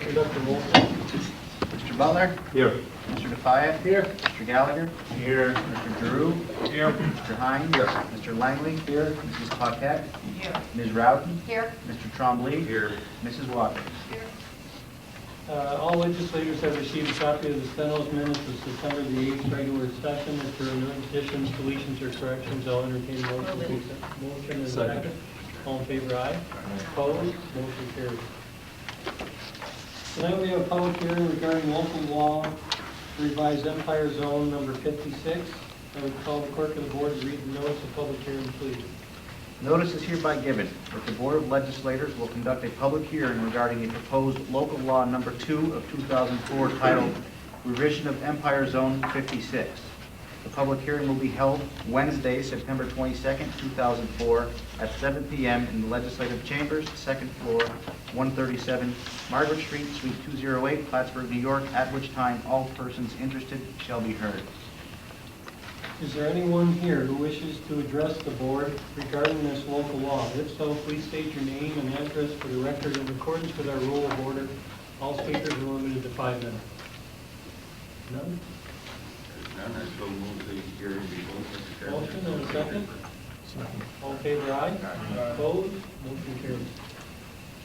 conduct the roll call. Mr. Butler? Here. Mr. DeFaya? Here. Mr. Gallagher? Here. Mr. Giroux? Here. Mr. Hines? Here. Mr. Langley? Here. Mrs. Paquette? Here. Ms. Rowden? Here. Mr. Trombley? Here. Mrs. Walker? Here. All legislators have received a copy of the Steno's minutes of September the 8th regular session. If there are no additions, deletions, or corrections, I'll entertain a motion to accept. Motion is second. All in favor, aye. Opposed? Motion carries. Tonight we have a public hearing regarding local law to revise Empire Zone number 56. I would call the clerk of the board to read the notice of public hearing, please. Notice is hereby given that the Board of Legislators will conduct a public hearing regarding a proposed local law number 2 of 2004 titled Revision of Empire Zone 56. The public hearing will be held Wednesday, September 22nd, 2004 at 7 p.m. in the Legislative Chambers, second floor, 137 Margaret Street, Suite 208, Plattsburgh, New York, at which time all persons interested shall be heard. Is there anyone here who wishes to address the board regarding this local law? If so, please state your name and address for the record in accordance with our rule of order. All speakers are limited to 5 minutes. None? None, I so move the hearing be closed, Mr. Chairman. Motion and a second? All in favor, aye. Opposed? Motion carries.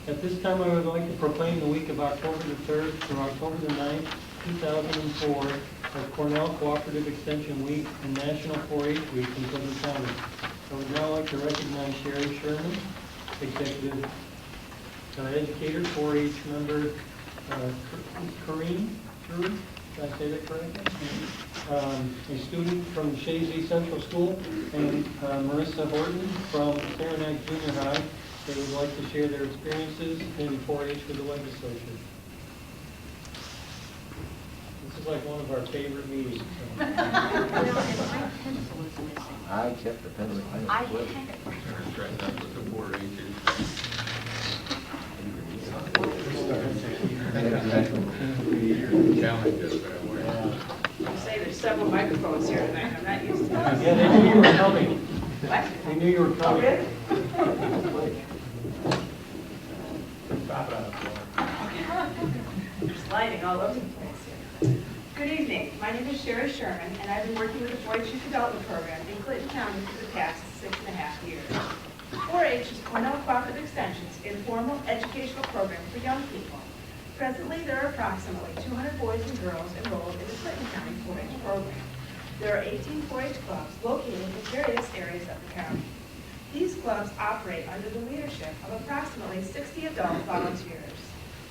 At this time, I would like to proclaim the week of October the 3rd through October the 9th, 2004 as Cornell Cooperative Extension Week and National 4-H Week in Clinton County. I would now like to recognize Sherry Sherman, Executive Educator, 4-H member, Kareem, did I say that correctly? A student from Shazy Central School, and Marissa Horton from Saranac Junior High. They would like to share their experiences in 4-H with the legislature. This is like one of our favorite meetings. My pencil is missing. I kept the pencil. I had it. Stress out with the 4-H's. Challenges, but I'm worried. You say there's several microphones here tonight. I'm not used to that. Yeah, they knew you were coming. What? They knew you were Oh, coming. really? Sliding all over the place here. Good evening. My name is Sherry Sherman, and I've been working with the 4-H Youth Development Program in Clinton County for the past 6.5 years. 4-H is Cornell Cooperative Extension's informal educational program for young people. Presently, there are approximately 200 boys and girls enrolled in the Clinton County 4-H program. There are 18 4-H clubs located in various areas of the county. These clubs operate under the leadership of approximately 60 adult volunteers.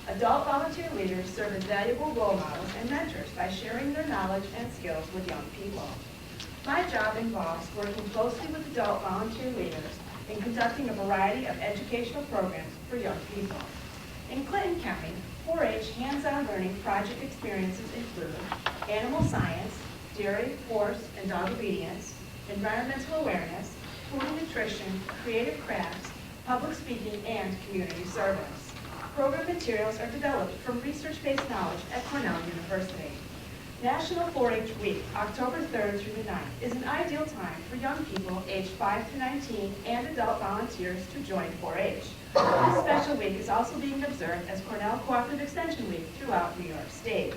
Adult volunteer leaders serve as valuable role models and mentors by sharing their knowledge and skills with young people. My job involves working closely with adult volunteer leaders in conducting a variety of educational programs for young people. In Clinton County, 4-H hands-on learning project experiences include animal science, dairy, horse, and dog obedience, environmental awareness, food and nutrition, creative crafts, public speaking, and community service. Program materials are developed from research-based knowledge at Cornell University. National 4-H Week, October 3rd through the 9th, is an ideal time for young people aged 5 to 19 and adult volunteers to join 4-H. This special week is also being observed as Cornell Cooperative Extension Week throughout New York State.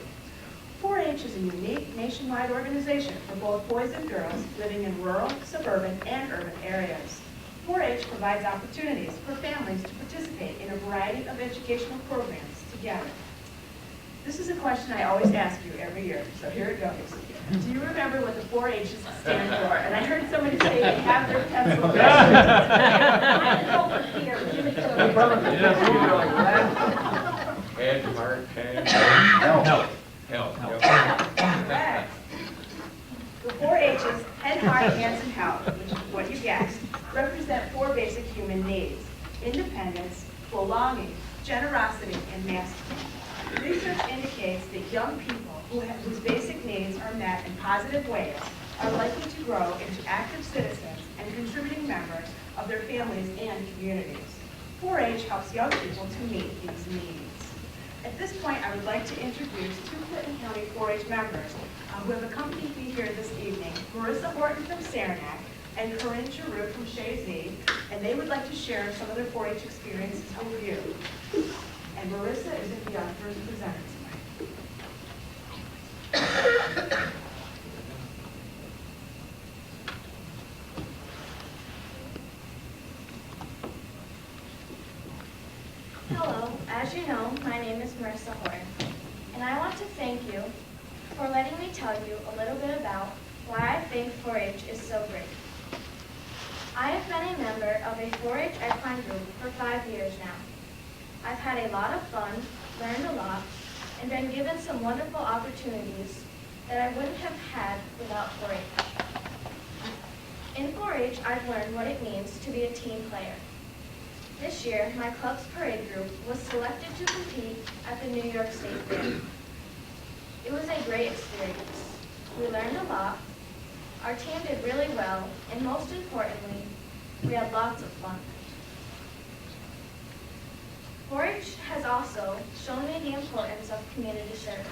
4-H is a unique nationwide organization for both boys and girls living in rural, suburban, and urban areas. 4-H provides opportunities for families to participate in a variety of educational programs together. This is a question I always ask you every year, so here it goes. Do you remember what the 4-H's stand for? And I heard somebody say they have their pencil. Head, heart, hand. Help. Help. Correct. The 4-H's head, heart, hands, and health, which is what you guessed, represent 4 basic human needs: independence, belonging, generosity, and mastery. Research indicates that young people whose basic needs are met in positive ways are likely to grow into active citizens and contributing members of their families and communities. 4-H helps young people to meet these needs. At this point, I would like to introduce 2 Clinton County 4-H members who have accompanied me here this evening, Marissa Horton from Saranac and Corinne Giroux from Shazy, and they would like to share some of their 4-H experiences with you. and Marissa is to be our first presenter tonight. Hello, as you know, my name is Marissa Horn, and I want to thank you for letting me tell you a little bit about why I think 4-H is so great. I have been a member of a 4-H equine group for 5 years now. I've had a lot of fun, learned a lot, and been given some wonderful opportunities that I wouldn't have had without 4-H. In 4-H, I've learned what it means to be a team player. This year, my club's parade group was selected to compete at the New York State Fair. It was a great experience. We learned a lot, our team did really well, and most importantly, we had lots of fun. 4-H has also shown me the importance of community service.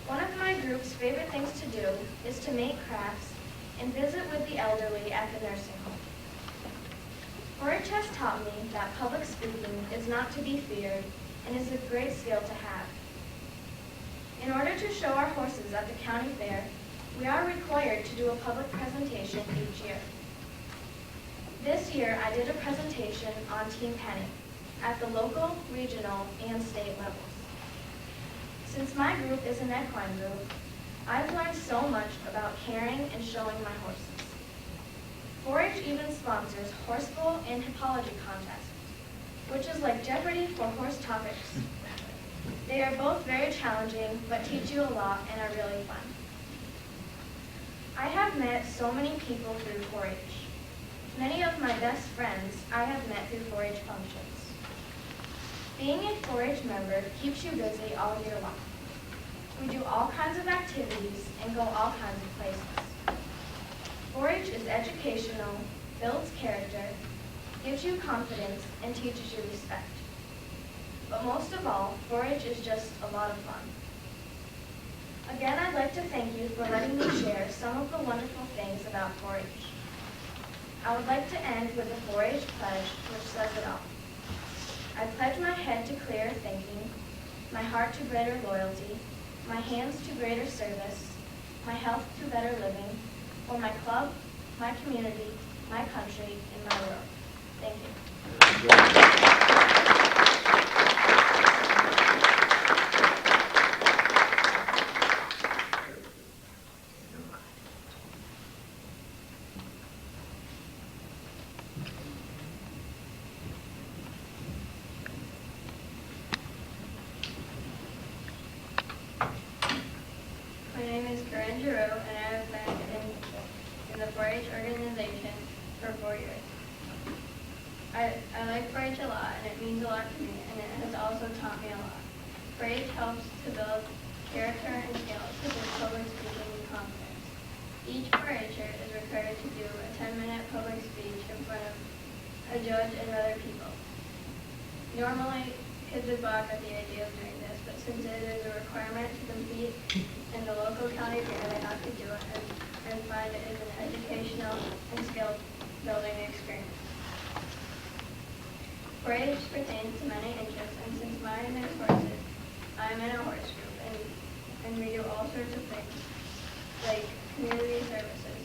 One of my group's favorite things to do is to make crafts and visit with the elderly at the nursing home. 4-H has taught me that public speaking is not to be feared and is a great skill to have. In order to show our horses at the county fair, we are required to do a public presentation each year. This year, I did a presentation on team penning at the local, regional, and state levels. Since my group is an equine group, I've learned so much about caring and showing my horses. 4-H even sponsors horse bowl and hippology contests, which is like Jeopardy for horse topics. They are both very challenging, but teach you a lot and are really fun. I have met so many people through 4-H. Many of my best friends I have met through 4-H functions. Being a 4-H member keeps you busy all year long. We do all kinds of activities and go all kinds of places. 4-H is educational, builds character, gives you confidence, and teaches you respect. But most of all, 4-H is just a lot of fun. Again, I'd like to thank you for letting me share some of the wonderful things about 4-H. I would like to end with the 4-H pledge, which says it all. I pledge my head to clearer thinking, my heart to greater loyalty, my hands to greater service, my health to better living, for my club, my community, my country, and my world. Thank you. My name is Corinne Giroux, and I have been in the 4-H organization for 4 years. I like 4-H a lot, and it means a lot to me, and it has also taught me a lot. 4-H helps to build character and skills, such as public speaking and confidence. Each 4-Her is required to do a 10-minute public speech in front of a judge and other people. Normally, kids would balk at the idea of doing this, but since it is a requirement to compete in the local county fair, they have to do it and find it as an educational and skill-building experience. 4-H pertains to many interests, and since mine is horses, I'm in a horse group, and we do all sorts of things, like community services.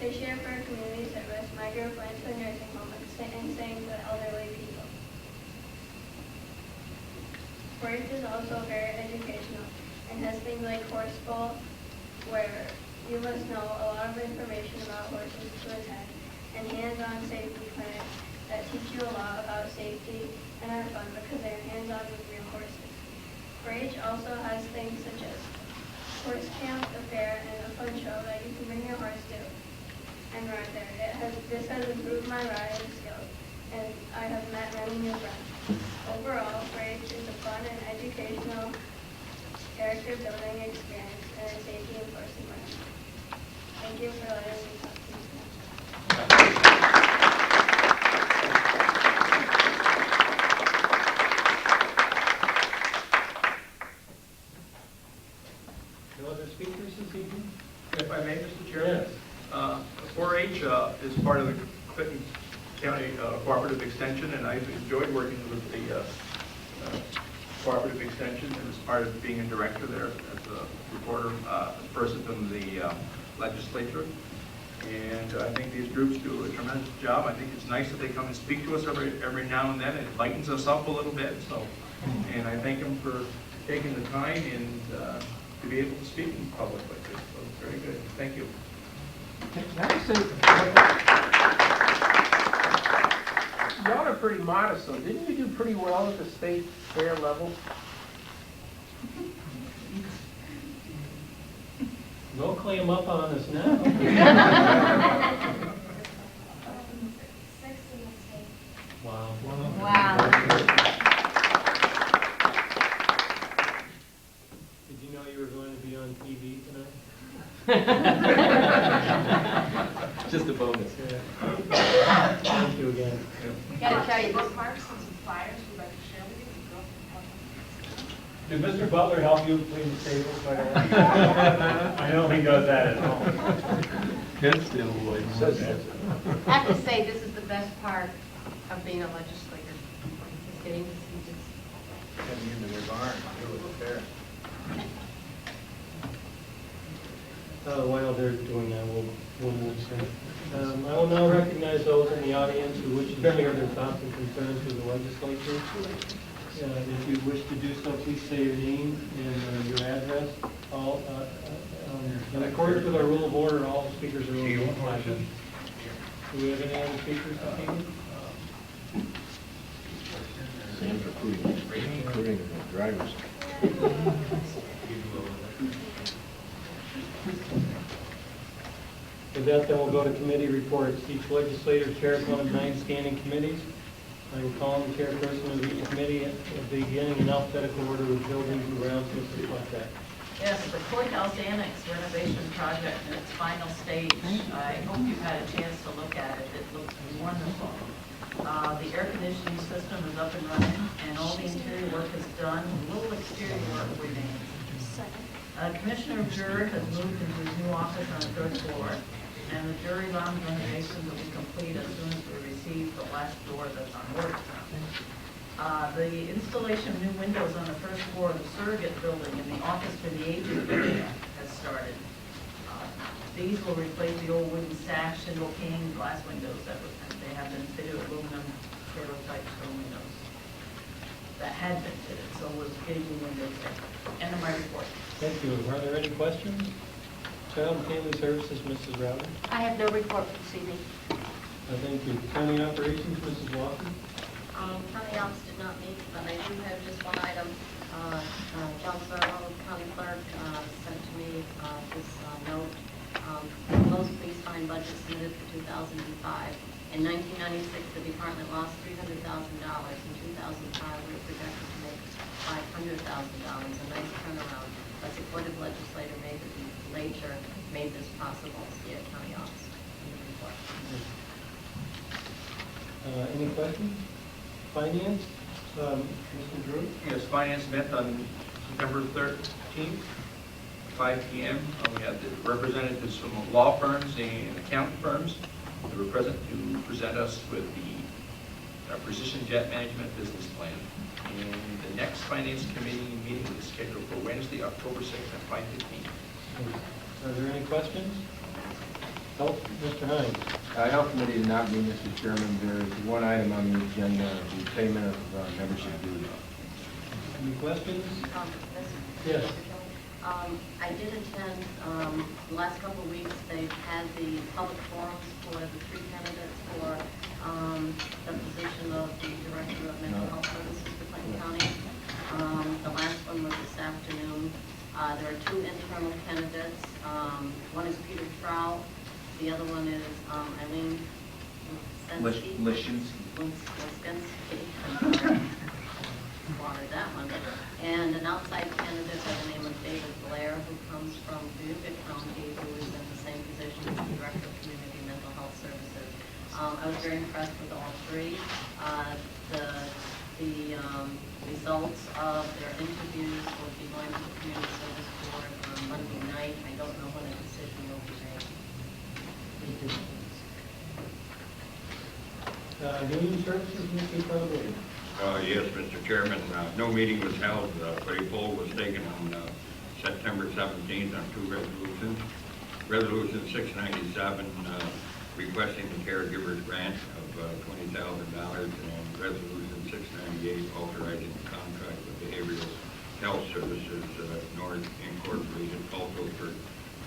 This year for community service, my group went to a nursing home and sang to the elderly people. 4-H is also very educational and has things like horse bowl, where you must know a lot of information about horses to attend, and hands-on safety clinics that teach you a lot about safety and are fun because they're hands-on with real horses. 4-H also has things such as horse camp, a fair, and a fun show that you can bring your horse to and ride there. This has improved my riding skills, and I have met many new friends. Overall, 4-H is a fun and educational character-building experience and a safety enforcement. Thank you for letting me talk to you tonight. No other speakers this evening? If I may, Mr. Chairman? Yes. 4-H is part of the Clinton County Cooperative Extension, and I've enjoyed working with the Cooperative Extension as part of being a director there as a reporter, person from the legislature. And I think these groups do a tremendous job. I think it's nice that they come and speak to us every now and then. It lightens us up a little bit. So, and I thank them for taking the time and to be able to speak in public like this. So it's very good. Thank you. Y'all are pretty modest, though. Didn't you do pretty well at the state fair level? Don't clam up on us now. Sixth in the state. Wow. Wow. Did you know you were going to be on TV tonight? Just a bonus. Yeah. Thank you again. Gotta tell you, this Bookmarks and some flyers we'd like to share with you. Did Mr. Butler help you clean the table? I know he does that at home. Good still, boy. I have to say, this is the best part of being a legislator, is getting to see this. Coming into their barn, do it fair. While they're doing that, we'll move on. I will now recognize those in the audience who wish to share their thoughts and concerns with the legislature. If you wish to do so, please say your name and your address. All, in accordance with our rule of order, all speakers are only one question. Do we have any other speakers this evening? Sam's recruiting drivers. With that, then we'll go to committee reports. Each legislator chairs one of 9 standing committees. I will call the chairperson of each committee at the beginning in alphabetical order with buildings and grounds. Mr. Fletcher. Yes, the courthouse annex renovation project in its final stage. I hope you've had a chance to look at it. It looks wonderful. The air conditioning system is up and running, and all the interior work is done. A little exterior work remains. Commissioner Jurd has moved into his new office on the 3rd floor, and the jury lounge renovation will be complete as soon as we receive the last door that's on work. The installation of new windows on the 1st floor of the surrogate building in the office for the aging area has started. These will replace the old wooden sash, single pane glass windows that they have been fitted aluminum stereotype stone windows that had been fitted, so we're getting new windows there. End of my report. Thank you. Are there any questions? Child and Family Services, Mrs. Rowder. I have no report for this evening. Thank you. County Operations, Mrs. Walker. County Ops did not meet, but I do have just one item. John Sarlo, County Clerk, sent to me this note. Most police fine budget submitted for 2005. In 1996, the department lost $300,000. In 2005, we were projected to make $500,000, a nice turnaround. A supportive legislator made this possible. See it, County Ops. Any questions? Finance, Mr. Drew? Yes, Finance met on September 13th, 5 p.m. We had the representatives from law firms and accounting firms that were present to present us with the precision jet management business plan. And the next Finance Committee meeting is scheduled for Wednesday, October 6th at 5:15. Are there any questions? Health, Mr. Hines. Health Committee did not meet, Mr. Chairman. There is one item on the agenda, the payment of membership dues. Any questions? Yes. Yes. I did attend, the last couple of weeks, they've had the public forums for the 3 candidates for the position of the Director of Mental Health Services for Clinton County. The last one was this afternoon. There are 2 internal candidates. One is Peter Frau. The other one is Eileen Liszczynski. Watered that one. And an outside candidate by the name of David Blair, who comes from Cayuga County, who is in the same position as the Director of Community Mental Health Services. I was very impressed with all 3. The results of their interviews will be going to the Community Service Board on Monday night. I don't know when a decision will be made. Human Services, Mr. President. Yes, Mr. Chairman, no meeting was held, but a poll was taken on September 17th on two resolutions. Resolution 697 requesting the caregiver's grant of $20,000 and Resolution 698 authorizing the contract with Behavioral Health Services North Incorporated also for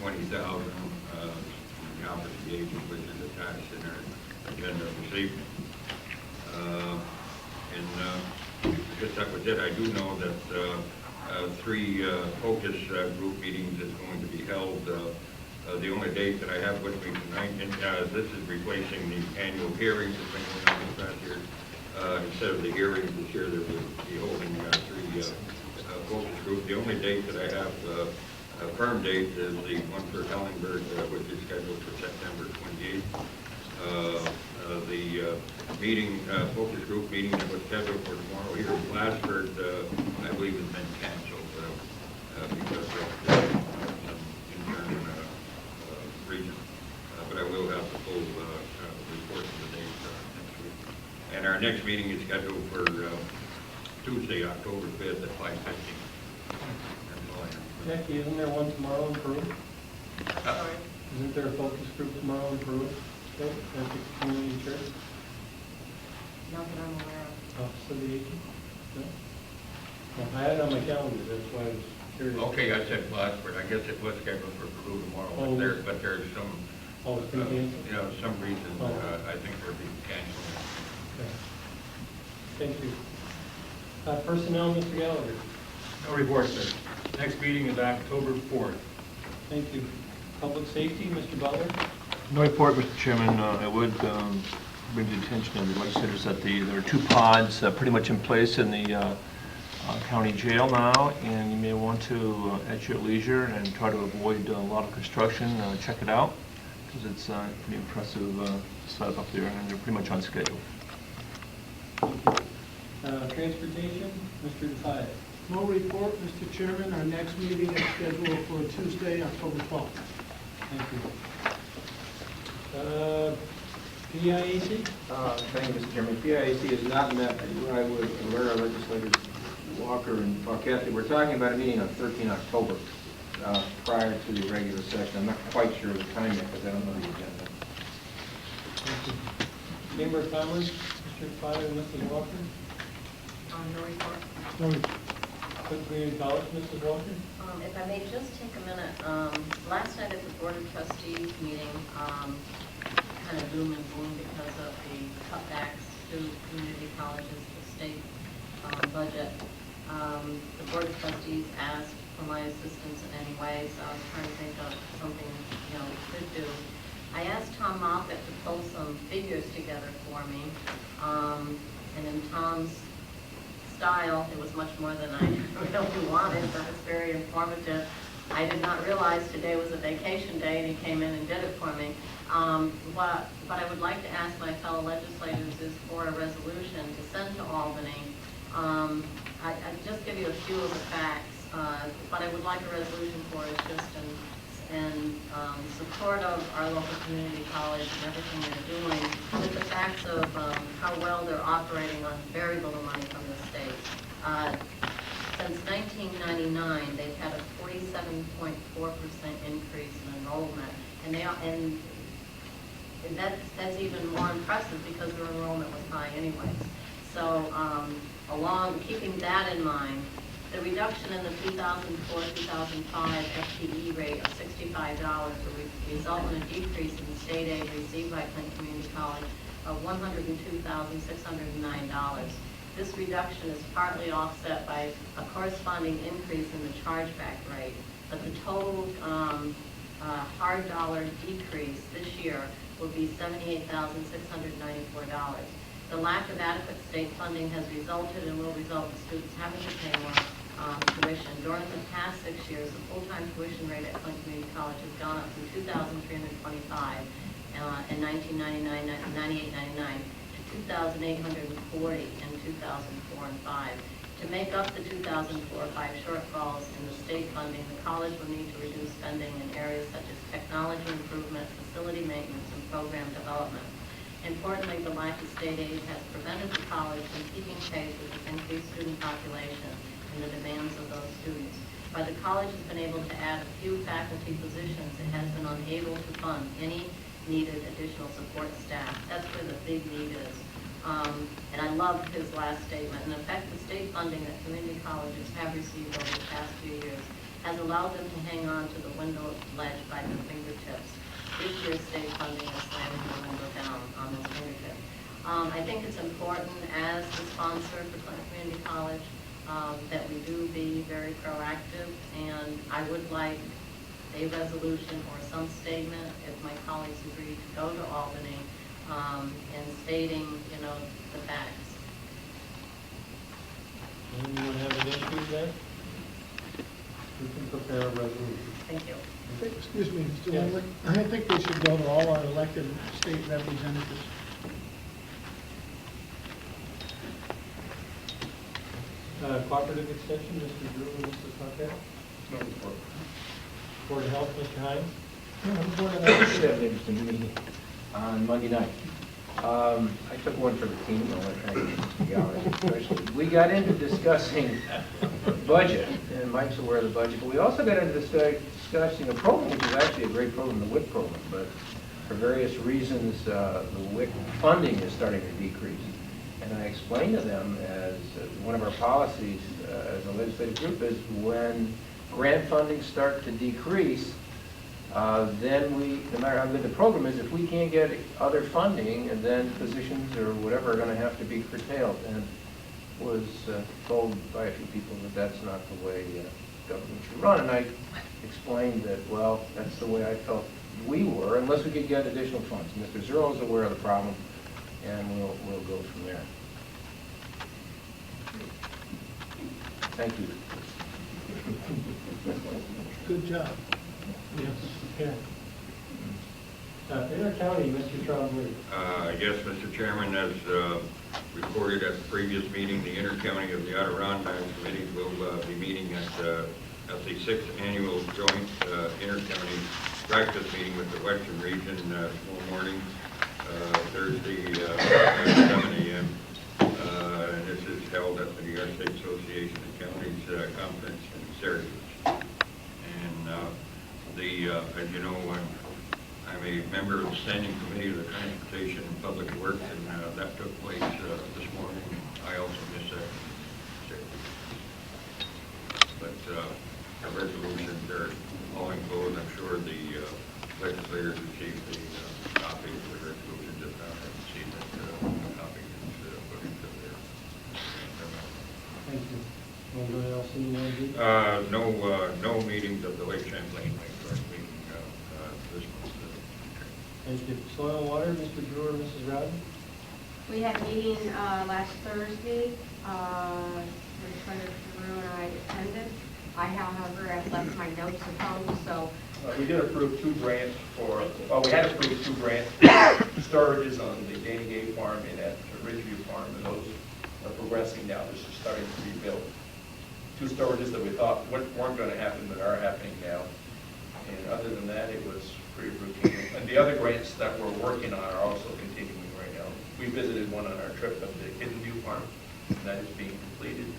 $20,000 the opposite agent, which is attached in our agenda this evening. I guess that was it. I do know that 3 focus group meetings is going to be held. The only date that I have with me tonight, and this is replacing the annual hearings that's been going on this past year. Instead of the hearings this year, there will be holding 3 focus groups. The only date that I have, a firm date, is the one for Ellenberg, which is scheduled for September 28th. The meeting, focus group meeting that was scheduled for tomorrow here in Glassford, I believe has been canceled because of some internal reason. But I will have the full report of the date next week. And our next meeting is scheduled for Tuesday, October 5th at 5:15. That's all I have. Jackie, isn't there one tomorrow in Peru? Sorry. Isn't there a focus group tomorrow in Peru? At the community church? Not that I'm aware of. Office of the agent? No? Well, I had it on my calendar, that's why I was curious. Okay, I said Glassford. I guess it was scheduled for Peru tomorrow, Oh. but there's some, Oh, it's been canceled? you know, some reason Oh. I think they're being canceled. Okay. Thank you. Personnel, Mr. Gallagher. No report, sir. Next meeting is October 4th. Thank you. Public safety, Mr. Butler. No report, Mr. Chairman. I would bring to the attention of the legislators that there are 2 pods pretty much in place in the county jail now, and you may want to, at your leisure, and try to avoid a lot of construction, check it out, because it's pretty impressive setup up there, and they're pretty much on schedule. Transportation, Mr. Defy. No report, Mr. Chairman. Our next meeting is scheduled for Tuesday, October 12th. Thank you. PIAC? Thank you, Mr. Chairman. PIAC has not met. I would alert our legislators, Walker and Kathy, we're talking about a meeting on 13 October prior to the regular session. I'm not quite sure of the time yet because I don't know the agenda. Thank you. Chamber of Commerce, Mr. Defy and Mrs. Walker. No report. No. Cook Community College, Mrs. Walker. If I may just take a minute, last night at the Board of Trustees meeting, kind of doom and gloom because of the cutbacks to community colleges, the state budget. The Board of Trustees asked for my assistance in any way, so I was trying to think of something, we could do. I asked Tom Moffett to pull some figures together for me, and in Tom's style, it was much more than I really wanted, but it's very informative. I did not realize today was a vacation day, and he came in and did it for me. What I would like to ask my fellow legislators is for a resolution to send to Albany. I just give you a few of the facts. What I would like a resolution for is just in support of our local community college and everything they're doing, with the facts of how well they're operating on very little money from the state. Since 1999, they've had a 47.4% increase in enrollment, and that's even more impressive because their enrollment was high anyways. So keeping that in mind, the reduction in the 2004-2005 FTE rate of $65 will result in a decrease in the state aid received by Clinton Community College of $102,609. This reduction is partly offset by a corresponding increase in the chargeback rate, but the total hard dollar decrease this year will be $78,694. The lack of adequate state funding has resulted and will result in students having to pay more tuition. During the past 6 years, the full-time tuition rate at Clinton Community College has gone up from $2,325 in 1998-99 to $2,840 in 2004 and 5. To make up the 2004-5 shortfalls in the state funding, the college will need to reduce spending in areas such as technology improvement, facility maintenance, and program development. Importantly, the lack of state aid has prevented the college from keeping pace with its increased student population and the demands of those students. While the college has been able to add a few faculty positions, it has been unable to fund any needed additional support staff. That's where the big need is. And I love his last statement. In effect, the state funding that community colleges have received over the past few years has allowed them to hang on to the window ledge by their fingertips. This year's state funding is slamming the window down on those fingertips. I think it's important as the sponsor for Clinton Community College that we do be very proactive, and I would like a resolution or some statement, if my colleagues agree, to go to Albany and stating, the facts. Anyone have an issue with that? We can prepare a resolution. Thank you. Excuse me, Mr. Yes. Lindley, I think we should go to all our elected state representatives. Cooperative extension, Mr. Drew and Mrs. Marquette. No report. Board of Health, Mr. Hines. I should have an interesting meeting on Monday night. I took one for the team, I want to try to get this together. We got into discussing budget, and Mike's aware of the budget, but we also got into discussing a program, which is actually a great program, the WIC program, but for various reasons, the WIC funding is starting to decrease. And I explained to them as one of our policies as a legislative group is when grant funding start to decrease, then we, no matter how good the program is, if we can't get other funding, and then positions or whatever are going to have to be curtailed. And was told by a few people that that's not the way government should run. And I explained that, well, that's the way I felt we were, unless we could get additional funds. Mr. Zerlo is aware of the problem, and we'll go from there. Thank you. Good job. Yes. Okay. Enter County, Mr. Trombley. Yes, Mr. Chairman, as reported at the previous meeting, the Intercounty of the Adirondacks Committee will be meeting at the 6th Annual Joint Intercounty Practice Meeting with the Western Region tomorrow morning, Thursday at 7 a.m. And this is held at the New York State Association of Counties Conference in Syracuse. And as you know, I'm a member of the Standing Committee of the Transportation and Public Works, and that took place this morning. I also missed that. But the resolutions are all enclosed. I'm sure the legislators received the copy of the resolutions. If not, I can see that the copy is put into their Thank you. Anyone else in the no meetings of the Lake Champlain Lake Park meeting this month. Thank you. Soil and Water, Mr. Brewer, Mrs. Rowden. We had a meeting last Thursday. Legislator Drew and I attended. I, however, have left my notes at home, so. We did approve 2 grants for, well, we had approved 2 grants, storages on the Danny Gay Farm and at Ridgeview Farm, and those are progressing now. This is starting to be built. 2 storages that we thought weren't going to happen, but are happening now. And other than that, it was pretty routine. And the other grants that we're working on are also continuing right now. We visited one on our trip of the Hidden View Farm, and that is being completed. And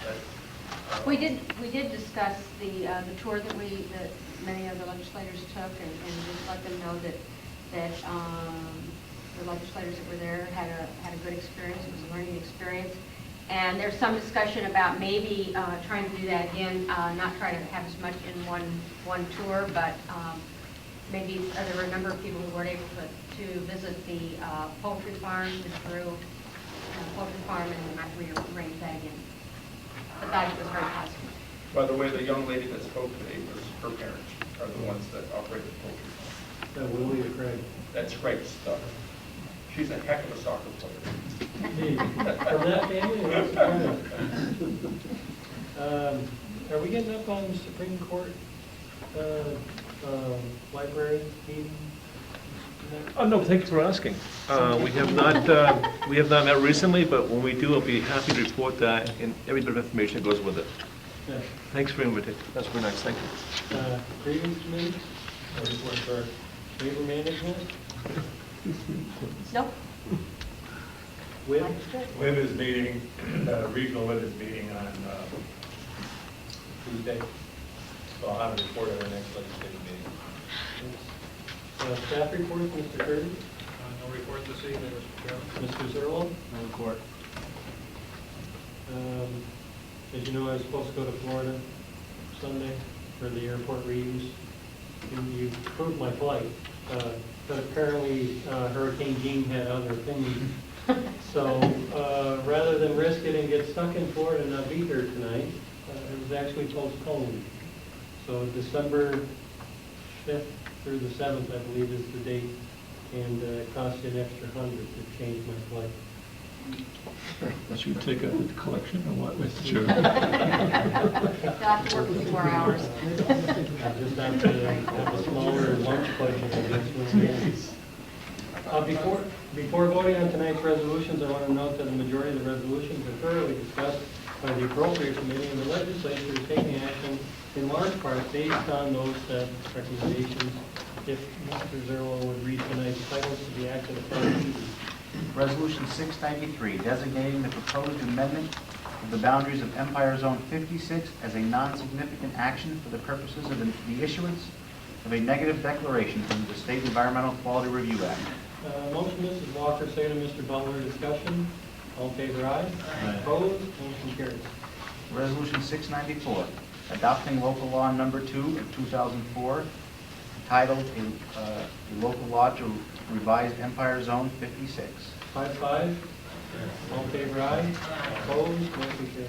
that, We did discuss the tour that many of the legislators took, and just let them know that the legislators that were there had a good experience. It was a learning experience. And there's some discussion about maybe trying to do that again, not trying to have as much in one tour, but maybe there were a number of people who weren't able to visit the poultry farm, the Drew poultry farm, and we might rearrange that again. But that was very positive. by the way, the young lady that spoke today was her parents are the ones that operate the poultry farm. Willie or Craig? That's great stuff. She's a heck of a soccer player. Hey, from that family, or what's the are we getting up on the Supreme Court library meeting? No, thanks for asking. We have not met recently, but when we do, I'll be happy to report that, and every bit of information that goes with it. Yeah. Thanks for inviting. That's very nice. Thank you. Grievance committee? Or labor management? Nope. With, WIB is meeting, regional WIB is meeting on Tuesday. So I'll have a report at our next legislative meeting. staff reports, Mr. Curtis, No report this evening, Mr. Chairman. Mr. Zerlo. No report. As you know, I was supposed to go to Florida Sunday for the airport reuse. And you approved my flight, but apparently Hurricane Jean had other opinions. So rather than risk it and get stuck in Florida and not be here tonight, it was actually postponed. So December 5th through the 7th, I believe, is the date, and it cost you an extra $100 to change my flight. Unless you take a collection or what, Mr. Chairman? You'll have to work for 4 hours. I just have to have a smaller lunch budget, I guess, when we end. Before voting on tonight's resolutions, I want to note that the majority of the resolutions are thoroughly discussed by the appropriate committee, and the legislature is taking action in large part based on those recommendations. If Mr. Zerlo would read tonight's titles to be acted upon. Resolution 693, designating the proposed amendment of the boundaries of Empire Zone 56 as a non-significant action for the purposes of the issuance of a negative declaration from the State Environmental Quality Review Act. Motion, Mrs. Walker, second, Mr. Butler. Discussion. All in favor, aye. Opposed? Motion carries. Resolution 694, adopting local law number 2 of 2004, titled a local law to revise Empire Zone 56. 5-5. All in favor, aye. Opposed? Motion carries.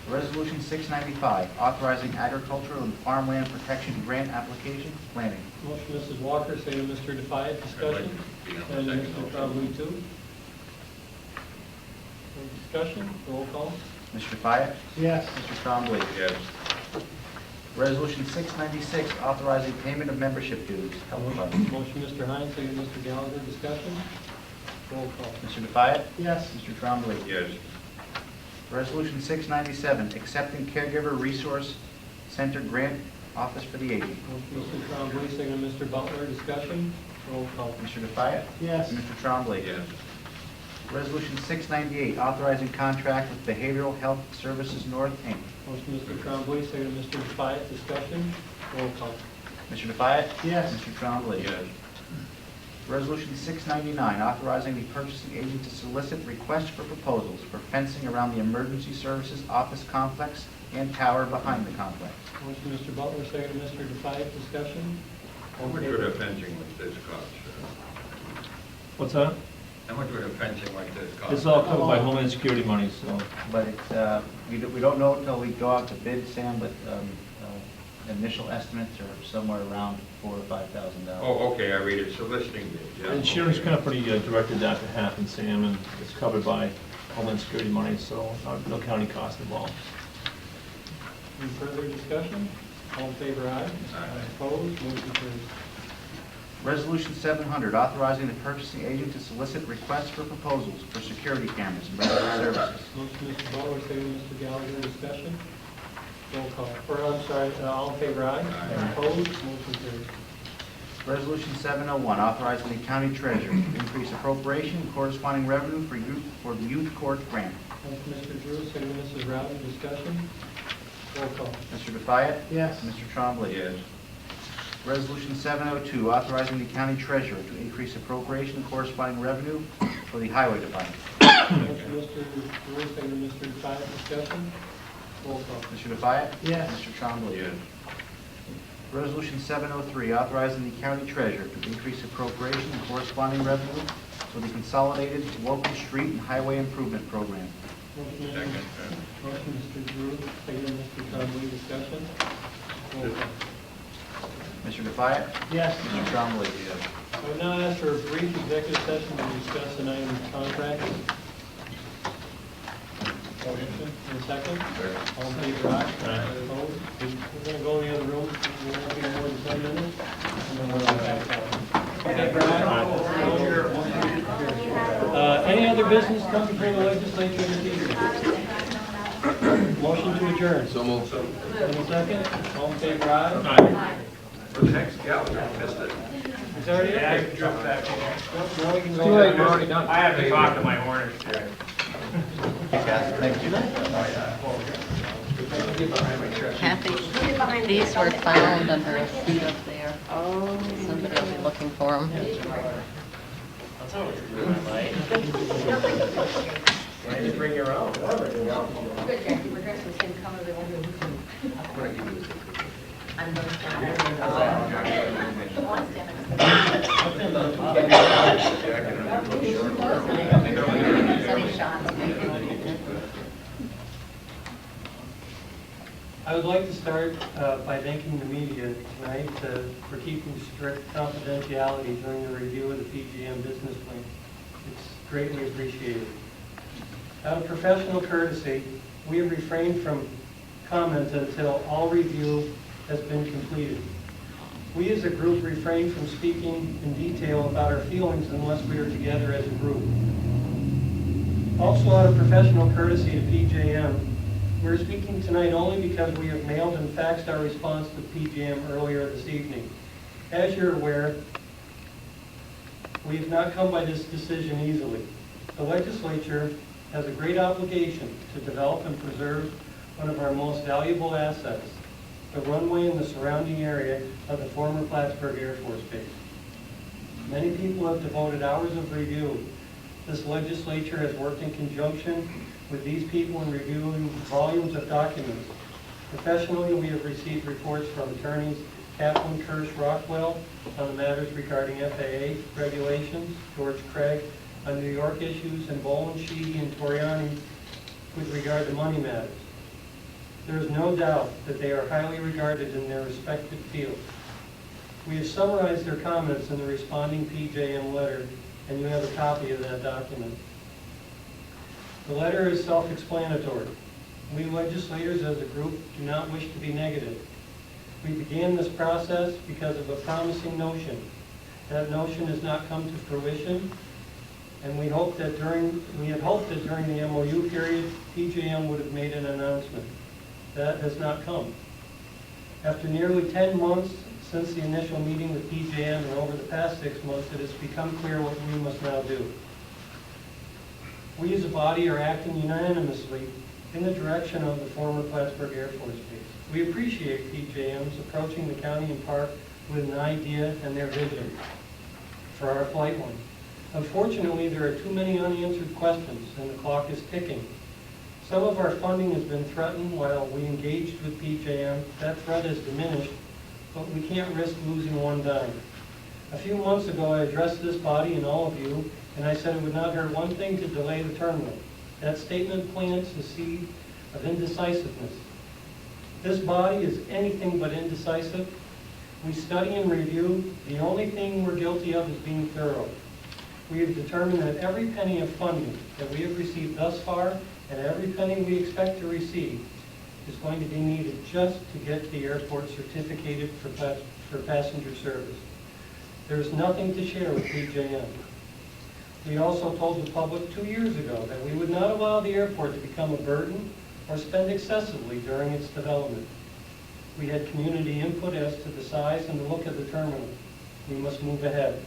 Resolution 695, authorizing agricultural and farmland protection grant application planning. Motion, Mrs. Walker, second, Mr. Defiant. Discussion. And Mr. Trombley, too. Any discussion? Roll call. Mr. Fayette? Yes. Mr. Trombley? Yes. Resolution 696, authorizing payment of membership dues. Health Fund. Motion, Mr. Hines, second, Mr. Gallagher. Discussion. Roll call. Mr. Defiant? Yes. Mr. Trombley? Yes. Resolution 697, accepting Caregiver Resource Center Grant Office for the Aging. Motion, Mr. Trombley, second, Mr. Butler. Discussion. Roll call. Mr. Defiant? Yes. Mr. Trombley? Yes. Resolution 698, authorizing contract with Behavioral Health Services North, Inc. Motion, Mr. Trombley, second, Mr. Defiant. Discussion. Roll call. Mr. Defiant? Yes. Mr. Trombley? Yes. Resolution 699, authorizing the purchasing agent to solicit requests for proposals for fencing around the Emergency Services Office Complex and tower behind the complex. Motion, Mr. Butler, second, Mr. Defiant. Discussion. How much would a fencing like this cost? What's that? How much would a fencing like this cost? It's all covered by Homeland Security money, so. But it's, we don't know until we go out to bid, Sam, but initial estimates are somewhere around $4,000 or $5,000. Oh, okay, I read it, soliciting bid, yeah. And Sharon's Company directed that to happen, Sam, and it's covered by Homeland Security money, so no county cost involved. Any further discussion? All in favor, aye. Aye. Opposed? Motion carries. Resolution 700, authorizing the purchasing agent to solicit requests for proposals for security cameras and related services. Motion, Mr. Butler, second, Mr. Gallagher. Discussion. Roll call. Or, I'm sorry, all in favor, aye. Aye. Opposed? Motion carries. Resolution 701, authorizing the county treasurer to increase appropriation and corresponding revenue for the youth court grant. Motion, Mr. Drew, second, Mrs. Rowden. Discussion. Roll call. Mr. Defiant? Yes. Mr. Trombley? Yes. Resolution 702, authorizing the county treasurer to increase appropriation and corresponding revenue for the highway department. Motion, Mr. Drew, second, Mr. Defiant. Discussion. Roll call. Mr. Defiant? Yes. Mr. Trombley? Yes. Resolution 703, authorizing the county treasurer to increase appropriation and corresponding revenue for the consolidated local street and highway improvement program. Motion, Second. Motion, Mr. Drew, second, Mr. Trombley. Discussion. Roll call. Mr. Defiant? Yes. Mr. Trombley? Yes. I would now ask for a brief executive session to discuss an item's contract. Motion, and a second. All in favor, aye. Opposed? We're going to go in the other room, we won't be more than 10 minutes, and then we'll come back out. Any other business come before the legislature in the future? Motion to adjourn. So moved. And a second. All in favor, aye. For the next Gallagher, missed it. start Yeah, I yet? can drift back in. Now we can go. Too late, we're already done. I have to talk to my Hornets today. Kathy, these were found under a seat up there. Somebody will be looking for them. That's always right. Why did you bring your own? Good, Jackie, we're dressed in the same color. They won't know I'm going to stand Any shots, maybe. I would like to start by thanking the media tonight for keeping strict confidentiality during the review of the PGM business plan. It's greatly appreciated. Out of professional courtesy, we have refrained from comment until all review has been completed. We as a group refrain from speaking in detail about our feelings unless we are together as a group. Also out of professional courtesy to PJM, we're speaking tonight only because we have mailed and faxed our response to PJM earlier this evening. As you're aware, we have not come by this decision easily. The legislature has a great obligation to develop and preserve one of our most valuable assets, the runway and the surrounding area of the former Plattsburgh Air Force Base. Many people have devoted hours of review. This legislature has worked in conjunction with these people in reviewing volumes of documents. Professionally, we have received reports from attorneys Kaplan, Kirsch, Rockwell on the matters regarding FAA regulations, George Craig on New York issues, and Boland, Sheedy, and Toriani with regard to money matters. There is no doubt that they are highly regarded in their respective fields. We have summarized their comments in the responding PJM letter, and you have a copy of that document. The letter is self-explanatory. We legislators as a group do not wish to be negative. We began this process because of a promising notion. That notion has not come to fruition, and we had hoped that during the MOU period, PJM would have made an announcement. That has not come. After nearly 10 months since the initial meeting with PJM and over the past 6 months, it has become clear what we must now do. We as a body are acting unanimously in the direction of the former Plattsburgh Air Force Base. We appreciate PJM's approaching the county and park with an idea and their vision for our flight line. Unfortunately, there are too many unanswered questions and the clock is ticking. Some of our funding has been threatened while we engaged with PJM. That threat has diminished, but we can't risk losing one dime. A few months ago, I addressed this body and all of you, and I said it would not hurt one thing to delay the terminal. That statement plants the seed of indecisiveness. This body is anything but indecisive. We study and review. The only thing we're guilty of is being thorough. We have determined that every penny of funding that we have received thus far and every penny we expect to receive is going to be needed just to get the airport certificated for passenger service. There is nothing to share with PJM. We also told the public 2 years ago that we would not allow the airport to become a burden or spend excessively during its development. We had community input as to the size and the look of the terminal. We must move ahead.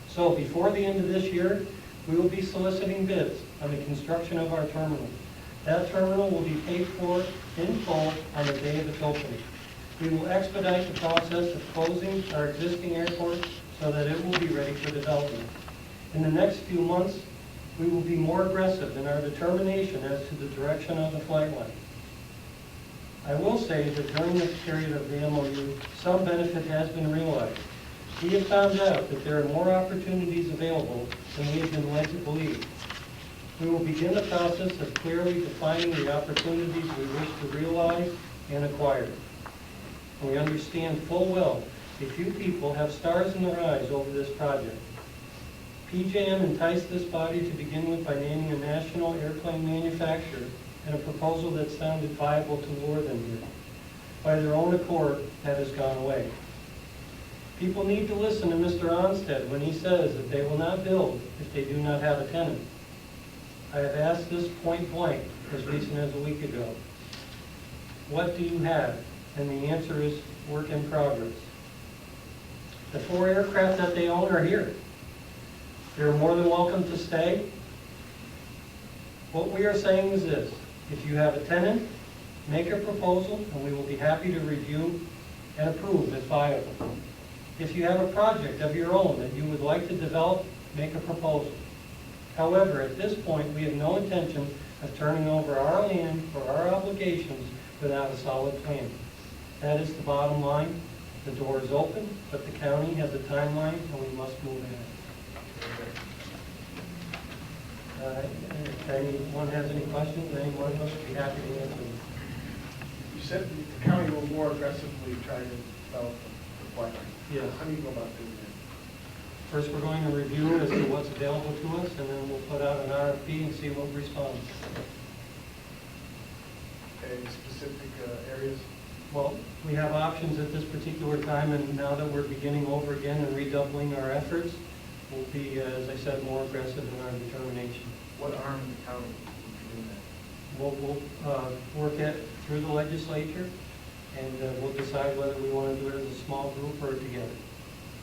So before the end of this year, we will be soliciting bids on the construction of our terminal. That terminal will be paid for in full on the day of its opening. We will expedite the process of closing our existing airport so that it will be ready for development. In the next few months, we will be more aggressive in our determination as to the direction of the flight line. I will say that during this period of the MOU, some benefit has been realized. We have found out that there are more opportunities available than we have been led to believe. We will begin the process of clearly defining the opportunities we wish to realize and acquire. We understand full well a few people have stars in their eyes over this project. PJM enticed this body to begin with by naming a national airplane manufacturer and a proposal that sounded viable to lure them here. By their own accord, that has gone away. People need to listen to Mr. Onstead when he says that they will not build if they do not have a tenant. I have asked this point blank as recent as a week ago. What do you have? And the answer is work in progress. The 4 aircraft that they own are here. They're more than welcome to stay. What we are saying is this: if you have a tenant, make a proposal, and we will be happy to review and approve if viable. If you have a project of your own that you would like to develop, make a proposal. However, at this point, we have no intention of turning over our land or our obligations without a solid plan. That is the bottom line. The door is open, but the county has a timeline, and we must move ahead. If anyone has any questions, any one of us would be happy to answer them. You said the county will more aggressively try to develop the plan. Yes. How do you go about doing that? First, we're going to review as to what's available to us, and then we'll put out an RFP and see what responds. Any specific areas? Well, we have options at this particular time, and now that we're beginning over again and redoubling our efforts, we'll be, as I said, more aggressive in our determination. What arm of the county would be doing that? We'll work it through the legislature, and we'll decide whether we want to do it as a small group or together.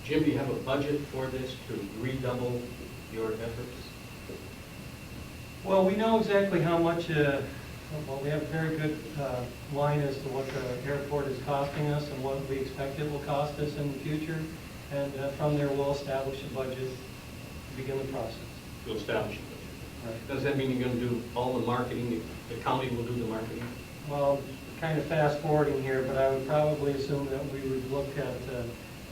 Jim, do you have a budget for this to redouble your efforts? Well, we know exactly how much, well, we have a very good line as to what the airport is costing us and what we expect it will cost us in the future. And from there, we'll establish a budget to begin the process. To establish a budget. Right. Does that mean you're going to do all the marketing, the county will do the marketing? Well, kind of fast forwarding here, but I would probably assume that we would look at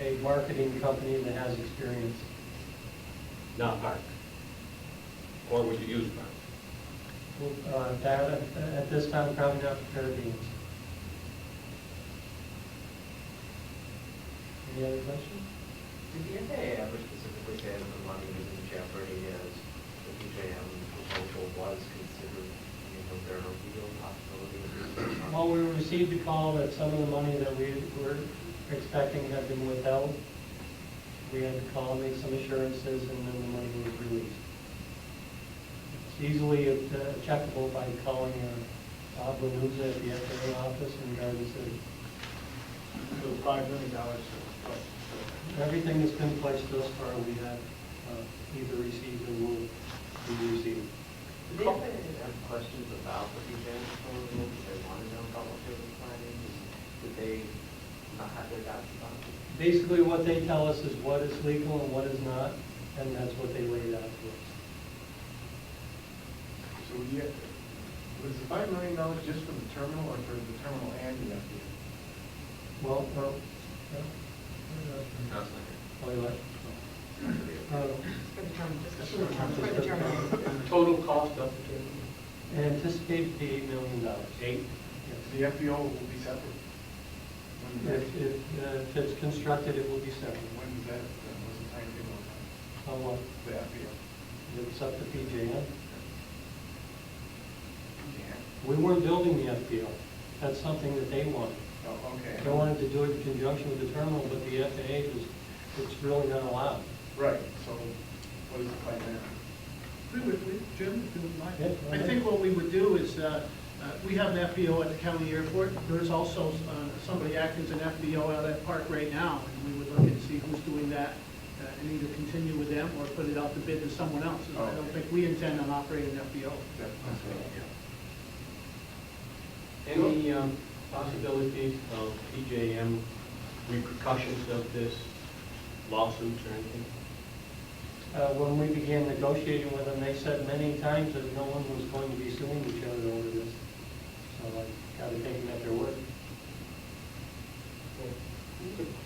a marketing company that has experience. Not Park? Or would you use Park? That, at this time, probably not prepared to answer. Any other questions? Did the FAA ever specifically say that the money was in jeopardy as the PJM proposal was considered? I mean, was there a real possibility of? Well, we received a call that some of the money that we were expecting had been withheld. We had to call, make some assurances, and then the money was released. It's easily checkable by calling Bob Lanuza at the FAA office in Garden City. So $5 million. Everything that's been pledged thus far, we have either received or will be received. Did the FAA have questions about the PJM proposal? Did they want to know about what they were planning? Did they not have their doubts about it? Basically, what they tell us is what is legal and what is not, and that's what they laid out to us. So was the $5 million just for the terminal or for the terminal and the FBA? Well, Total cost of the terminal? anticipated to be $8 million. 8? The FBO will be separate? If it's constructed, it will be separate. When is that, what's the timetable on that? How long? The FBO? It's up to PJM. Yeah. We weren't building the FBO. That's something that they wanted. Oh, okay. They wanted to do it in conjunction with the terminal, but the FAA it's really not allowed. Right, so what is the plan there? Jim, if you would like. Yeah, I think what we would do is, we have an FBO at the county airport. There's also somebody acting as an FBO out at Park right now, and we would look and see who's doing that, and either continue with them or put it out to bid to someone else. Oh, I don't okay. think we intend on operating an FBO. Any possibilities of PJM repercussions of this lawsuits or anything? When we began negotiating with them, they said many times that no one was going to be suing each other over this. So I got to take them at their word.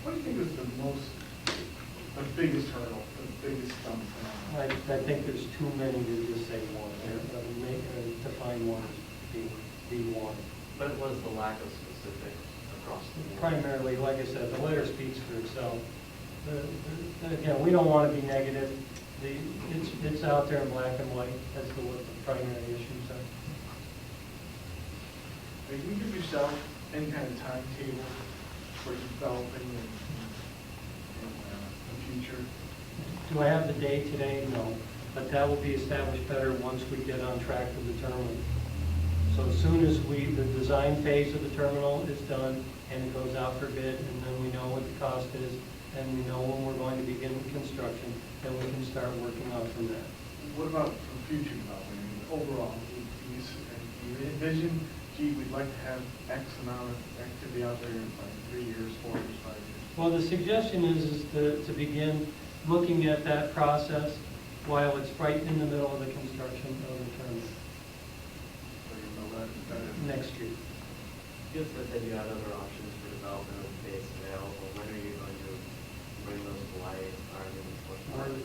What do you think is the biggest hurdle, the biggest stump? I think there's too many to just say one. Define one as being one. But it was the lack of specifics across the board. Primarily, like I said, the letter speaks for itself. Again, we don't want to be negative. It's out there in black and white as to what the primary issues are. Can you give yourself any kind of timetable for developing in the future? Do I have the date today? No. But that will be established better once we get on track with the terminal. So as soon as the design phase of the terminal is done and it goes out for bid, and then we know what the cost is, and we know when we're going to begin construction, then we can start working out from that. What about for future development? I mean, overall, do you envision, gee, we'd like to have X amount of activity out there in like 3 years, 4 years, 5 years? Well, the suggestion is to begin looking at that process while it's right in the middle of the construction of the terminal So you'll know that next year. You said that you had other options for development of space available. When are you going to bring those to light?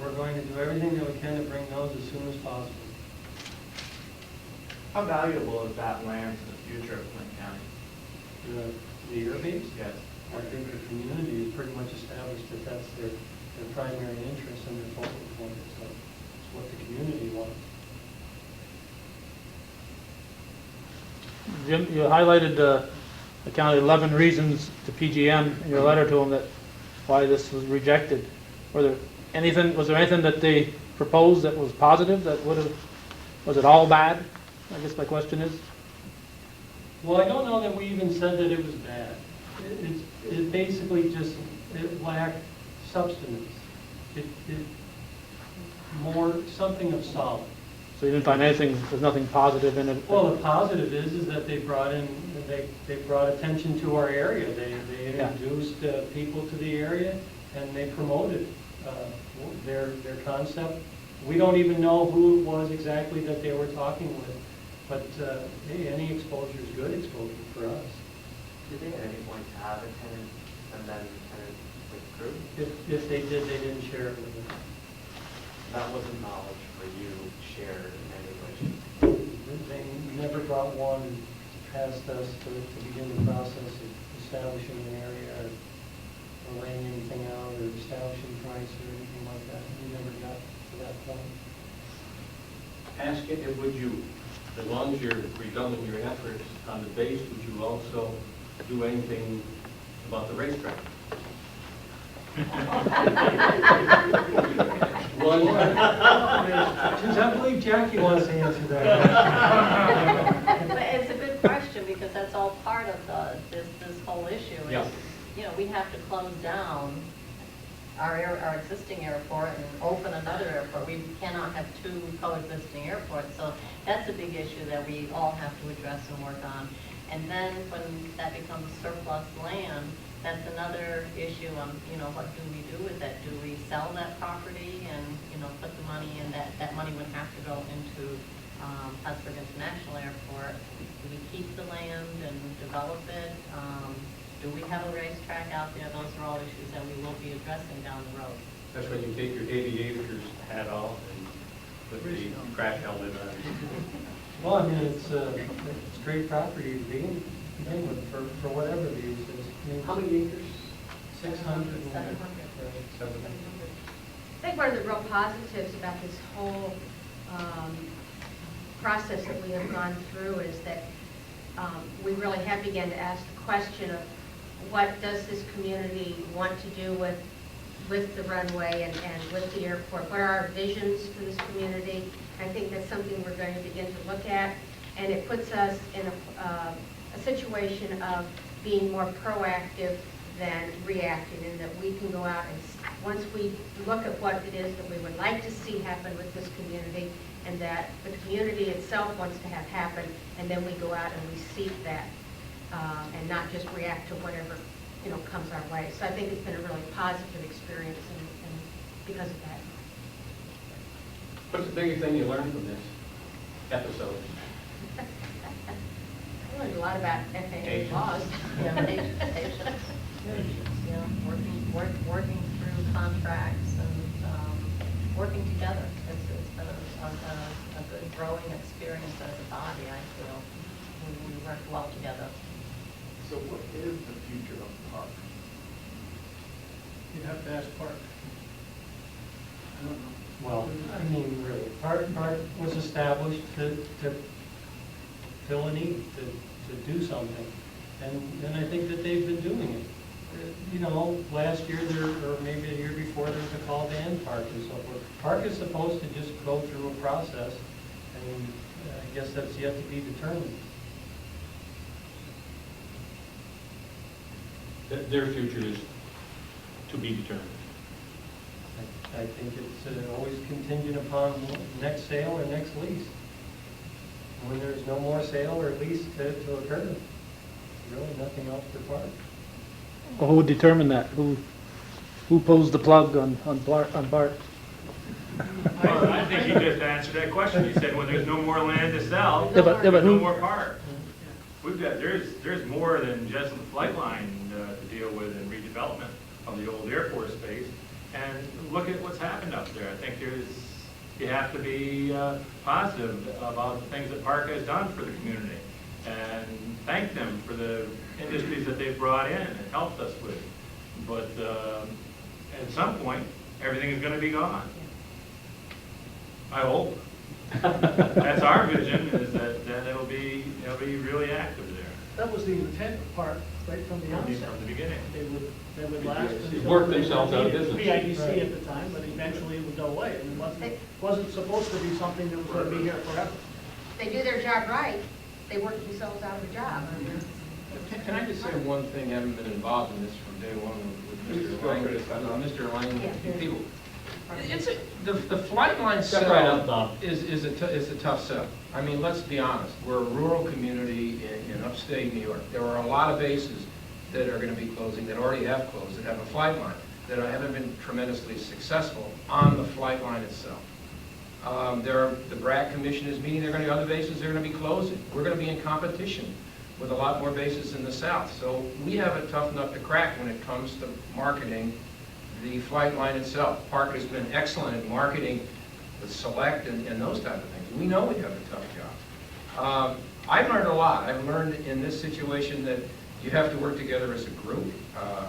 We're going to do everything that we can to bring those as soon as possible. How valuable is that land to the future of Flint County? The airbase? Yes. I think the community is pretty much established that that's their primary interest and their focal point. So it's what the community wants. Jim, you highlighted the county 11 reasons to PGM in your letter to them that why this was rejected. Was there anything that they proposed that was positive that was it all bad? I guess my question is. Well, I don't know that we even said that it was bad. It basically just, it lacked substance. It more something of solid. So you didn't find there's nothing positive in it? Well, the positive is that they brought attention to our area. They introduced people to the area, and they promoted their concept. We don't even know who it was exactly that they were talking with, but hey, any exposure is good exposure for us. Did they at any point have a tenant and then tenant withdrew? If they did, they didn't share it with us. That wasn't knowledge for you shared in any way? They never brought one past us to begin the process of establishing an area or laying anything out or establishing price or anything like that. We never got to that point. Ask it, would you, as long as you're redoubling your efforts on the base, would you also do anything about the racetrack? I believe Jackie wants to answer that. But it's a good question, because that's all part of this whole issue. Yeah. You know, we have to close down our existing airport and open another airport. We cannot have two coexisting airports, so that's a big issue that we all have to address and work on. And then when that becomes surplus land, that's another issue on, you know, what do we do with that? Do we sell that property and, you know, put the money in that money would have to go into Pittsburgh International Airport? Do we keep the land and develop it? Do we have a racetrack out there? Those are all issues that we will be addressing down the road. That's when you take your aviator's hat off and put the crash helmet on. Well, I mean, it's great property to begin with for whatever the use is. I mean, How many acres? 600. 700. I think one of the real positives about this whole process that we have gone through is that we really have begun to ask the question of what does this community want to do with the runway and with the airport? What are our visions for this community? I think that's something we're going to begin to look at, and it puts us in a situation of being more proactive than reacting, and that we can go out and once we look at what it is that we would like to see happen with this community, and that the community itself wants to have happen, and then we go out and we seek that, and not just react to whatever, you know, comes our way. So I think it's been a really positive experience, and because of that. What's the biggest thing you learned from this episode? I learned a lot about FAA laws. Yeah, patience. Yeah, working through contracts and working together. It's been a good growing experience as a body, I feel. We work well together. So what is the future of the park? You'd have to ask Park. I don't know. Well, I mean, really, Park was established to fill a need, to do something. And I think that they've been doing it. You know, last year or maybe the year before, there was a call to end Park and so forth. Park is supposed to just go through a process, and I guess that's yet to be determined. Their future is to be determined. I think it's always contingent upon next sale or next lease. When there's no more sale or lease to occur, really nothing else required. Well, who would determine that? Who pulls the plug on Bart? Well, I think he just answered that question. He said, when there's no more land to sell, Yeah, but there's no who? more park. There's more than just the flight line to deal with in redevelopment of the old Air Force base. And look at what's happened up there. I think you have to be positive about the things that Park has done for the community and thank them for the industries that they've brought in and helped us with. But at some point, everything is going to be gone. I hope. That's our vision, is that it'll be really active there. That was the intent part, right from the outset. From the beginning. They would last until. Work themselves out of business. PIDC at the time, but eventually it would go away. And it wasn't supposed to be something that was going to be here forever. They do their job right, they work themselves out of a job. Can I just say one thing, having been involved in this from day one with Mr. Langley? Mr. Langley, people. The flight line sell is a tough sell. I mean, let's be honest. We're a rural community in upstate New York. There are a lot of bases that are going to be closing, that already have closed, that have a flight line, that haven't been tremendously successful on the flight line itself. The BRAC Commission is meeting. There are going to be other bases they're going to be closing. We're going to be in competition with a lot more bases in the south. So we have a tough nut to crack when it comes to marketing the flight line itself. Park has been excellent at marketing with Select and those type of things. We know we have a tough job. I've learned a lot. I've learned in this situation that you have to work together as a group.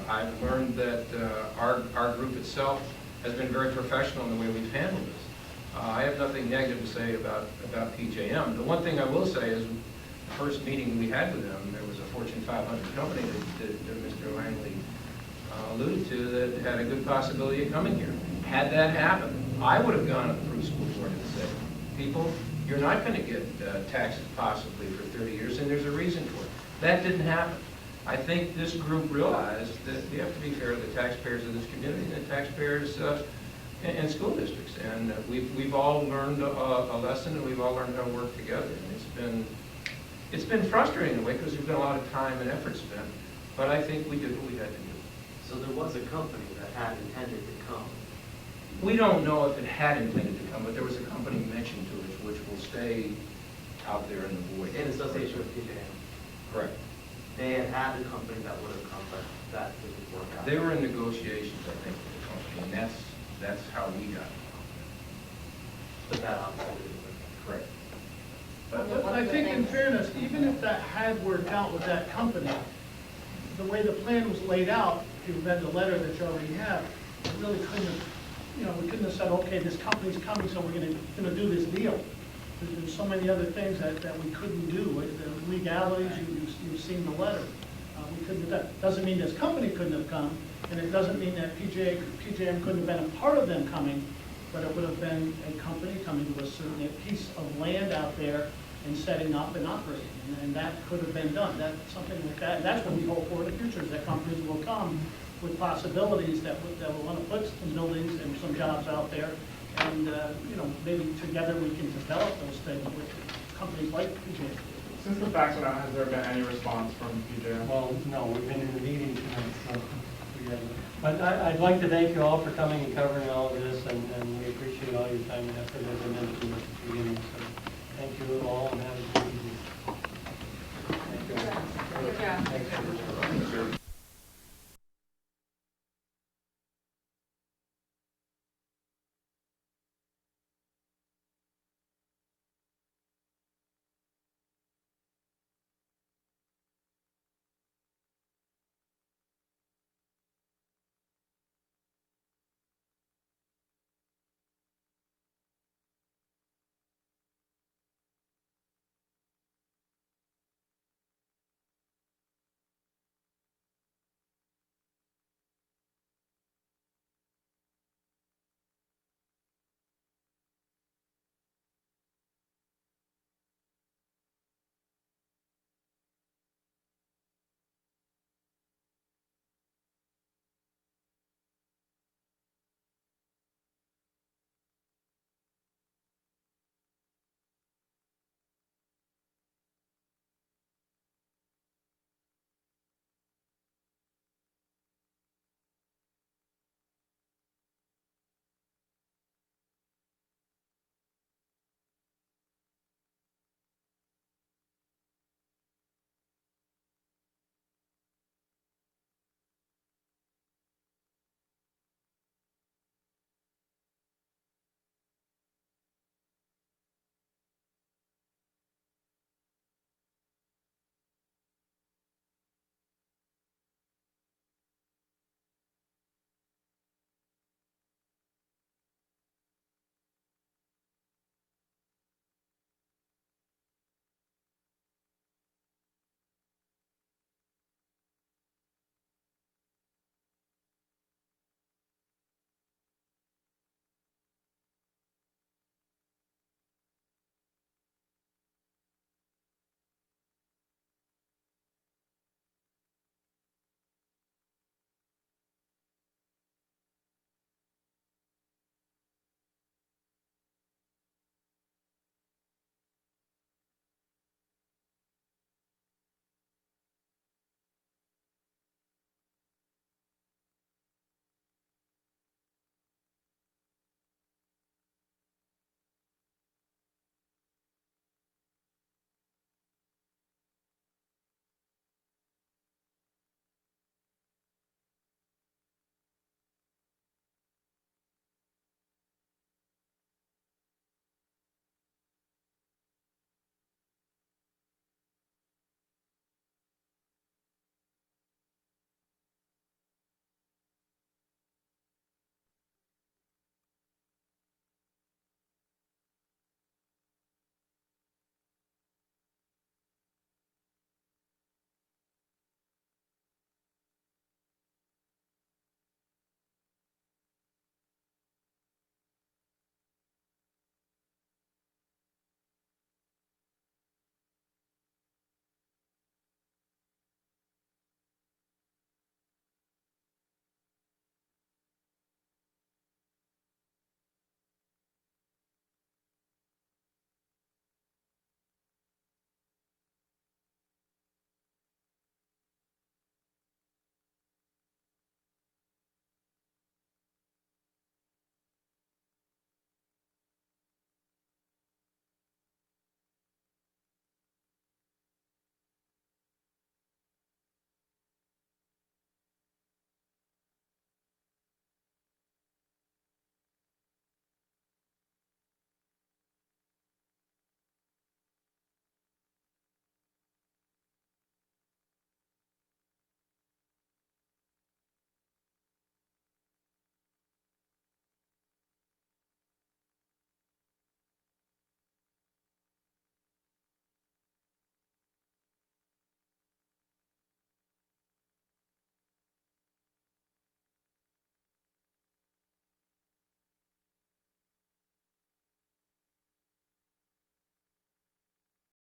I've learned that our group itself has been very professional in the way we've handled this. I have nothing negative to say about PJM. The one thing I will say is the first meeting we had with them, there was a Fortune 500 company that Mr. Langley alluded to that had a good possibility of coming here. Had that happened, I would have gone to the Peru School Board and said, people, you're not going to get taxes possibly for 30 years, and there's a reason for it. That didn't happen. I think this group realized that we have to be fair to the taxpayers of this community and the taxpayers and school districts. And we've all learned a lesson, and we've all learned how to work together. And it's been frustrating in a way because there's been a lot of time and effort spent, but I think we did what we had to do. So there was a company that had intended to come. We don't know if it had intended to come, but there was a company mentioned to us which will stay out there in the void. In association with PJM. Correct. They had a company that would have come, but that didn't work out. They were in negotiations, I think, with the company, and that's how we got it. But that obviously didn't work. Correct. But I think in fairness, even if that had worked out with that company, the way the plan was laid out, if you read the letter that you already have, it really couldn't have, we couldn't have said, okay, this company's coming, so we're going to do this deal. There's so many other things that we couldn't do. The legalities, you've seen the letter. We couldn't have done. Doesn't mean this company couldn't have come, and it doesn't mean that PJM couldn't have been a part of them coming, but it would have been a company coming to a certain piece of land out there and setting up and operating. And that could have been done. Something like that. And that's what we hope for in the future, is that companies will come with possibilities that will want to put some buildings and some jobs out there. And, maybe together we can develop those things with companies like PJM. Since the facts went out, has there been any response from PJM? Well, no, we've been in the meeting tonight, so we haven't. But I'd like to thank you all for coming and covering all of this, and we appreciate all your time and effort, as I mentioned at the beginning. So thank you all, and have a good evening. Thank you. Good job. Thanks.